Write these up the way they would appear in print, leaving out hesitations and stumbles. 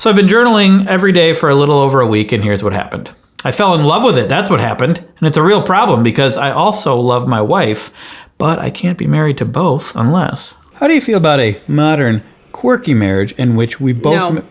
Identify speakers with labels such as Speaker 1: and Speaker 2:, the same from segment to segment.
Speaker 1: So I've been journaling every day for a little over a week, and here's what happened. I fell in love with it. That's what happened. And it's a real problem because I also love my wife, but I can't be married to both unless... How do you feel about a modern, quirky marriage in which we both...
Speaker 2: No.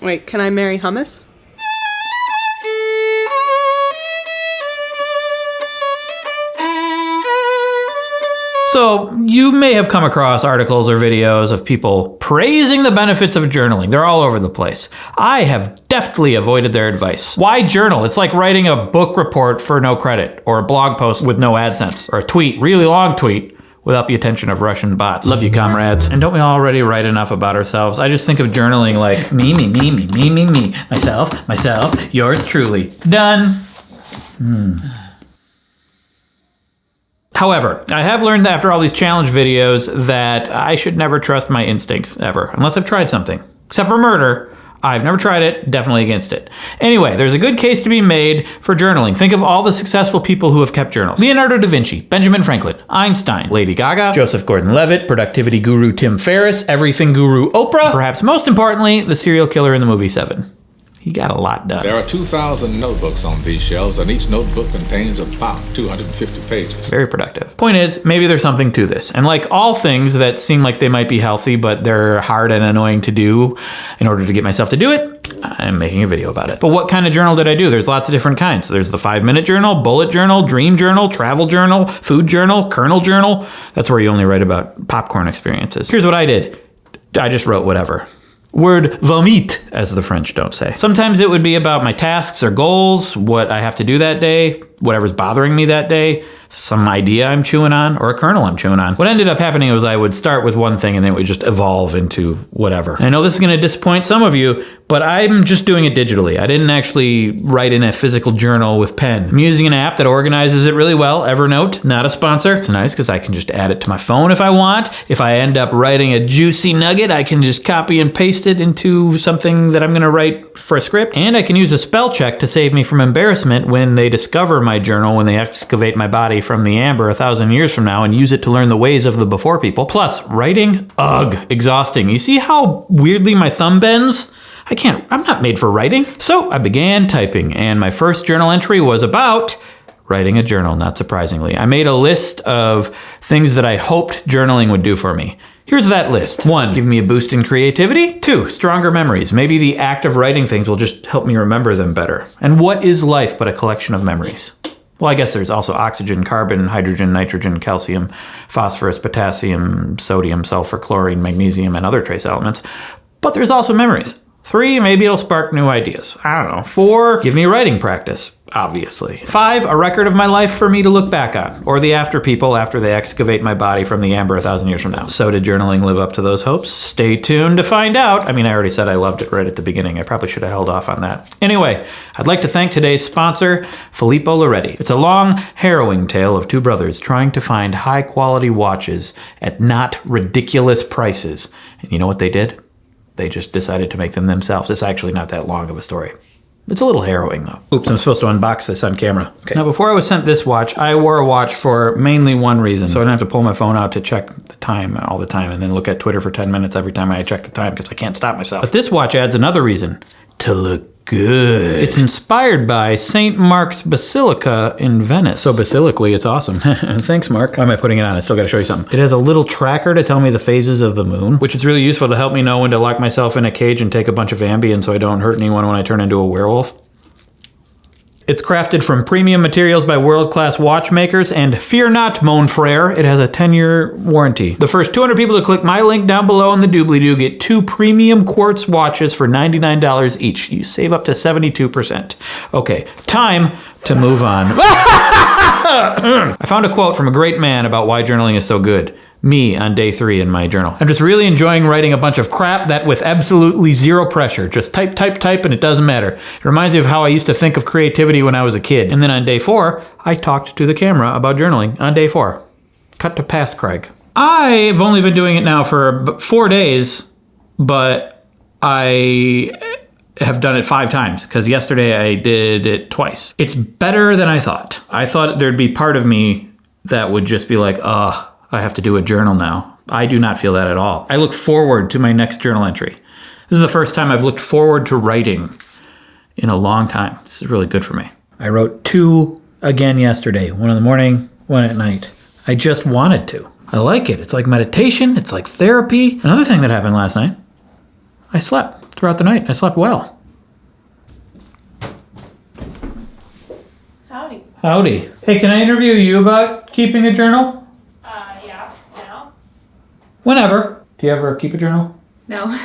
Speaker 2: Wait, can I marry hummus?
Speaker 1: So you may have come across articles or videos of people praising the benefits of journaling. They're all over the place. I have deftly avoided their advice. Why journal? It's like writing a book report for no credit, or a blog post with no AdSense, or a tweet, really long tweet, without the attention of Russian bots. Love you, comrades. And don't we already write enough about ourselves? I just think of journaling like me, me, me, me, me, me, me, myself, yours truly. Done. However, I have learned after all these challenge videos that I should never trust my instincts ever, unless I've tried something. Except for murder. I've never tried it, definitely against it. Anyway, there's a good case to be made for journaling. Think of all the successful people who have kept journals. Leonardo da Vinci, Benjamin Franklin, Einstein, Lady Gaga, Joseph Gordon-Levitt, productivity guru Tim Ferriss, everything guru Oprah, perhaps most importantly, the serial killer in the movie Seven. He got a lot done.
Speaker 3: There are 2,000 notebooks on these shelves, and each notebook contains about 250 pages.
Speaker 1: Very productive. Point is, maybe there's something to this. And like all things that seem like they might be healthy, but they're hard and annoying to do in order to get myself to do it, I'm making a video about it. But what kind of journal did I do? There's lots of different kinds. There's the 5-minute journal, bullet journal, dream journal, travel journal, food journal, kernel journal. That's where you only write about popcorn experiences. Here's what I did. I just wrote whatever. Word vomit, as the French don't say. Sometimes it would be about my tasks or goals, what I have to do that day, whatever's bothering me that day, some idea I'm chewing on, or a kernel I'm chewing on. What ended up happening was I would start with one thing and then it would just evolve into whatever. And I know this is going to disappoint some of you, but I'm just doing it digitally. I didn't actually write in a physical journal with pen. I'm using an app that organizes it really well, Evernote, not a sponsor. It's nice because I can just add it to my phone if I want. If I end up writing a juicy nugget, I can just copy and paste it into something that I'm going to write for a script. And I can use a spell check to save me from embarrassment when they discover my journal, when they excavate my body from the amber 1,000 years from now and use it to learn the ways of the before people. Plus, writing, exhausting. You see how weirdly my thumb bends? I'm not made for writing. So I began typing, and my first journal entry was about writing a journal, not surprisingly. I made a list of things that I hoped journaling would do for me. Here's that list. 1, give me a boost in creativity. 2, stronger memories. Maybe the act of writing things will just help me remember them better. And what is life but a collection of memories? Well, I guess there's also oxygen, carbon, hydrogen, nitrogen, calcium, phosphorus, potassium, sodium, sulfur, chlorine, magnesium, and other trace elements. But there's also memories. 3, maybe it'll spark new ideas. I don't know. 4, give me writing practice, obviously. 5, a record of my life for me to look back on, or the after people after they excavate my body from the amber 1,000 years from now. So did journaling live up to those hopes? Stay tuned to find out. I mean, I already said I loved it right at the beginning. I probably should have held off on that. Anyway, I'd like to thank today's sponsor, Filippo Loretti. It's a long, harrowing tale of 2 brothers trying to find high-quality watches at not ridiculous prices. And you know what they did? They just decided to make them themselves. It's actually not that long of a story. It's a little harrowing, though. Oops, I'm supposed to unbox this on camera. Okay. Now, before I was sent this watch, I wore a watch for mainly one reason. So I didn't have to pull my phone out to check the time all the time and then look at Twitter for 10 minutes every time I check the time because I can't stop myself. But this watch adds another reason. To look good. It's inspired by St. Mark's Basilica in Venice. So basilically, it's awesome. Thanks, Mark. Why am I putting it on? I still gotta show you something. It has a little tracker to tell me the phases of the moon, which is really useful to help me know when to lock myself in a cage and take a bunch of Ambien so I don't hurt anyone when I turn into a werewolf. It's crafted from premium materials by world-class watchmakers, and fear not, mon frere, it has a 10-year warranty. The first 200 people to click my link down below in the doobly-doo get 2 premium quartz watches for $99 each. You save up to 72%. Okay, time to move on. I found a quote from a great man about why journaling is so good. Me on day 3 in my journal. I'm just really enjoying writing a bunch of crap that with absolutely zero pressure. Just type, type, type, and it doesn't matter. It reminds me of how I used to think of creativity when I was a kid. And then on day 4, I talked to the camera about journaling on day 4. Cut to past Craig. I've only been doing it now for 4 days, but I have done it 5 times because yesterday I did it twice. It's better than I thought. I thought there'd be part of me that would just be like, I have to do a journal now. I do not feel that at all. I look forward to my next journal entry. This is the first time I've looked forward to writing in a long time. This is really good for me. I wrote 2 again yesterday, 1 in the morning, 1 at night. I just wanted to. I like it. It's like meditation. It's like therapy. Another thing that happened last night, I slept throughout the night. I slept well.
Speaker 2: Howdy.
Speaker 1: Howdy. Hey, can I interview you about keeping a journal?
Speaker 2: Yeah. Now?
Speaker 1: Whenever. Do you ever keep a journal?
Speaker 2: No.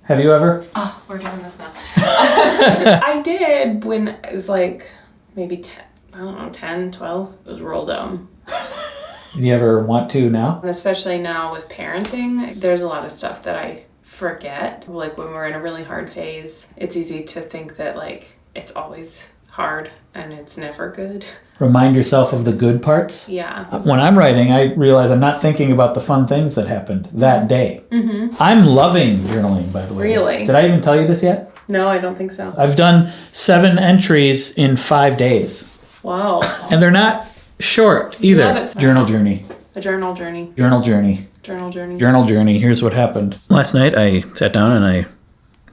Speaker 1: Have you ever?
Speaker 2: Oh, we're doing this now. I did when it was like maybe 10, 12. It was real dumb.
Speaker 1: Do you ever want to now?
Speaker 2: And especially now with parenting, there's a lot of stuff that I forget. Like when we're in a really hard phase, it's easy to think that like it's always hard and it's never good.
Speaker 1: Remind yourself of the good parts?
Speaker 2: Yeah.
Speaker 1: When I'm writing, I realize I'm not thinking about the fun things that happened that day. Mm-hmm. I'm loving journaling, by the way.
Speaker 2: Really?
Speaker 1: Did I even tell you this yet?
Speaker 2: No, I don't think so.
Speaker 1: I've done 7 entries in 5 days.
Speaker 2: Wow.
Speaker 1: And they're not short either.
Speaker 2: Love it.
Speaker 1: Journal journey.
Speaker 2: A journal journey.
Speaker 1: Journal journey.
Speaker 2: Journal journey.
Speaker 1: Journal journey. Here's what happened. Last night I sat down and I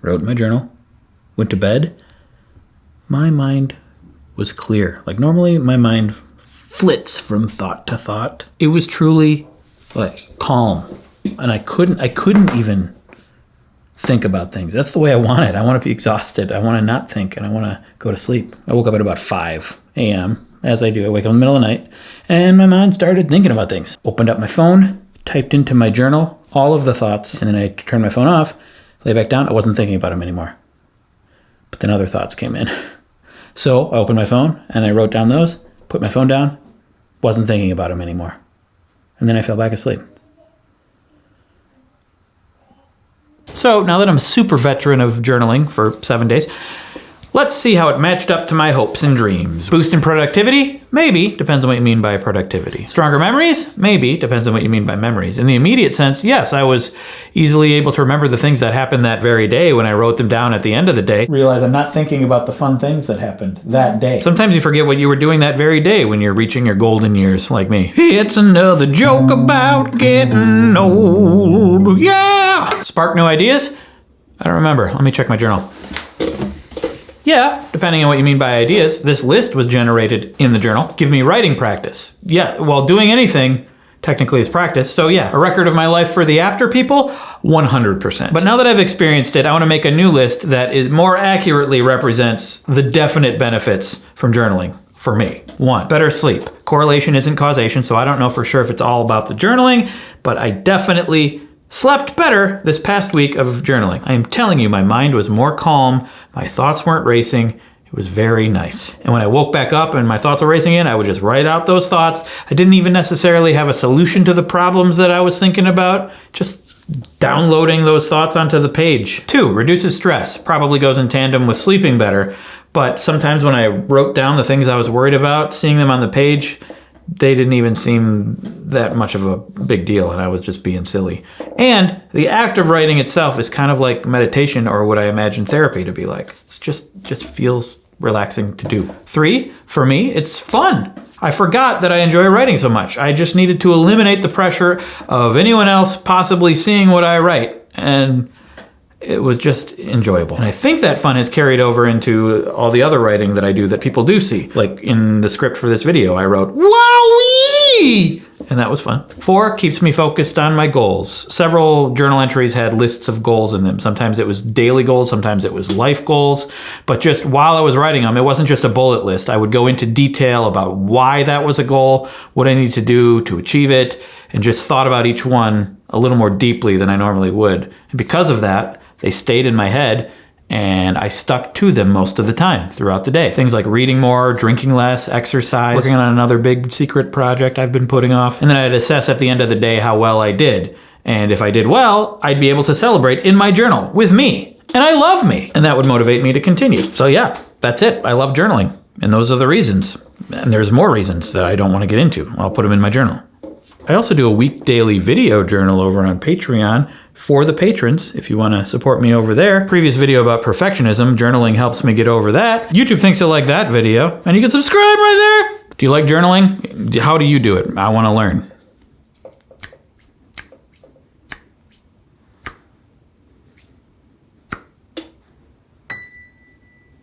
Speaker 1: wrote in my journal, went to bed. My mind was clear. Like normally my mind flits from thought to thought. It was truly like calm. And I couldn't even think about things. That's the way I want it. I want to be exhausted. I want to not think and I want to go to sleep. I woke up at about 5 a.m. As I do. I wake up in the middle of the night and my mind started thinking about things. Opened up my phone, typed into my journal all of the thoughts, and then I turned my phone off, lay back down. I wasn't thinking about them anymore. But then other thoughts came in. So I opened my phone and I wrote down those, put my phone down, wasn't thinking about them anymore. And then I fell back asleep. So now that I'm a super veteran of journaling for 7 days, let's see how it matched up to my hopes and dreams. Boost in productivity? Maybe. Depends on what you mean by productivity. Stronger memories? Maybe. Depends on what you mean by memories. In the immediate sense, yes, I was easily able to remember the things that happened that very day when I wrote them down at the end of the day. Realize I'm not thinking about the fun things that happened that day. Sometimes you forget what you were doing that very day when you're reaching your golden years, like me. It's another joke about getting old. Yeah! Spark new ideas? I don't remember. Let me check my journal. Yeah, depending on what you mean by ideas. This list was generated in the journal. Give me writing practice. Yeah, well, doing anything technically is practice. So yeah, a record of my life for the after people, 100%. But now that I've experienced it, I want to make a new list that is more accurately represents the definite benefits from journaling for me. 1, better sleep. Correlation isn't causation, so I don't know for sure if it's all about the journaling, but I definitely slept better this past week of journaling. I am telling you, my mind was more calm. My thoughts weren't racing. It was very nice. And when I woke back up and my thoughts were racing in, I would just write out those thoughts. I didn't even necessarily have a solution to the problems that I was thinking about. Just downloading those thoughts onto the page. 2, reduces stress. Probably goes in tandem with sleeping better. But sometimes when I wrote down the things I was worried about, seeing them on the page, they didn't even seem that much of a big deal, and I was just being silly. And the act of writing itself is kind of like meditation, or what I imagine therapy to be like. It just feels relaxing to do. 3, for me, it's fun. I forgot that I enjoy writing so much. I just needed to eliminate the pressure of anyone else possibly seeing what I write, and it was just enjoyable. And I think that fun has carried over into all the other writing that I do that people do see. Like in the script for this video, I wrote, "Wowee!" And that was fun. 4, keeps me focused on my goals. Several journal entries had lists of goals in them. Sometimes it was daily goals, sometimes it was life goals. But just while I was writing them, it wasn't just a bullet list. I would go into detail about why that was a goal, what I needed to do to achieve it, and just thought about each one a little more deeply than I normally would. And because of that, they stayed in my head, and I stuck to them most of the time throughout the day. Things like reading more, drinking less, exercise, working on another big secret project I've been putting off. And then I'd assess at the end of the day how well I did. And if I did well, I'd be able to celebrate in my journal with me. And I love me. And that would motivate me to continue. So yeah, that's it. I love journaling. And those are the reasons. And there's more reasons that I don't want to get into. I'll put them in my journal. I also do a week daily video journal over on Patreon for the patrons, if you want to support me over there. Previous video about perfectionism, journaling helps me get over that. YouTube thinks you'll like that video, and you can subscribe right there. Do you like journaling? How do you do it? I want to learn.